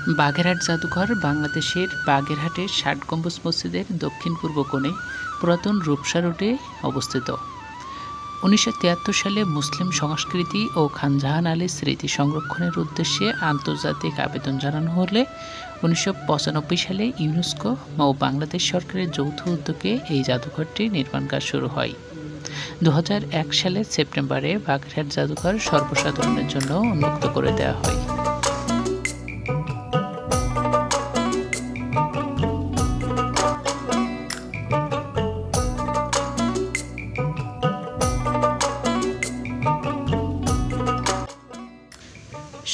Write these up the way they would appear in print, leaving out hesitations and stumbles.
বাগেরহাট জাদুঘর বাংলাদেশের বাগেরহাটের ৬০ গম্বুজ মসজিদের দক্ষিণ পূর্ব কোণে পুরাতন রূপসা রোডে অবস্থিত। ১৯৭৩ সালে মুসলিম সংস্কৃতি ও খান জাহান আলীর স্মৃতি সংরক্ষণের উদ্দেশ্যে আন্তর্জাতিক আবেদন জানানো হলে ১৯৯৫ সালে ইউনেস্কো ও বাংলাদেশ সরকারের যৌথ উদ্যোগে এই জাদুঘরটি নির্মাণ কাজ শুরু হয়। ২০০১ সালের সেপ্টেম্বরে বাগেরহাট জাদুঘর সর্বসাধারণের জন্য উন্মুক্ত করে দেওয়া হয়।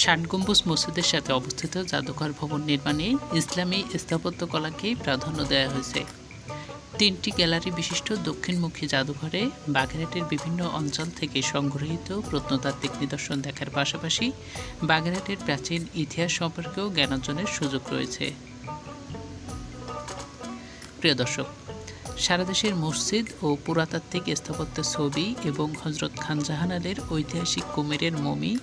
ষাট গম্বুজ মসজিদের সাথে অবস্থিত জাদুঘর ভবন নির্মাণে ইসলামী স্থাপত্যকলাকে প্রাধান্য দেওয়া হয়েছে। ৩টি গ্যালারি বিশিষ্ট দক্ষিণমুখী জাদুঘরে বাগেরহাটের বিভিন্ন অঞ্চল থেকে সংগৃহীত প্রত্নতাত্ত্বিক নিদর্শন দেখার পাশাপাশি বাগেরহাটের প্রাচীন ইতিহাস সম্পর্কেও জ্ঞান অর্জনের সুযোগ রয়েছে। প্রিয় দর্শক, সারা দেশের মসজিদ ও পুরাতাত্ত্বিক স্থাপত্যের ছবি এবং হযরত খান জাহান আলীর ঐতিহাসিক কুমিরের মমি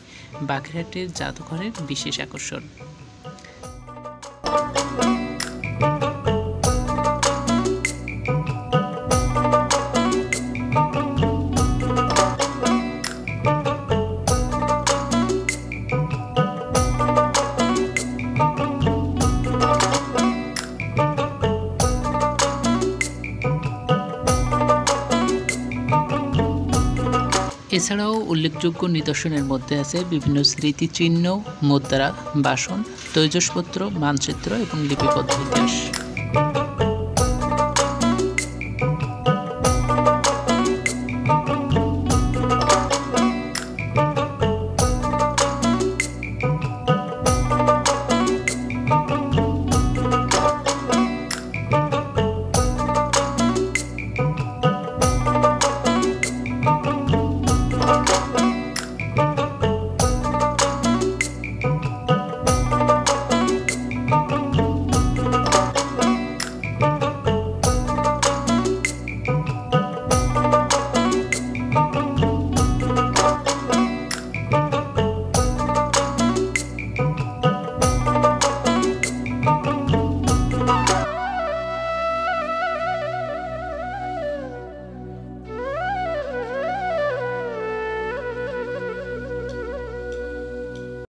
বাগেরহাটের জাদুঘরের বিশেষ আকর্ষণ। এছাড়াও উল্লেখযোগ্য নিদর্শনের মধ্যে আছে বিভিন্ন স্মৃতিচিহ্ন, মুদ্রা, বাসন, তৈজসপত্র, মানচিত্র এবং লিপিবদ্ধ ইতিহাস।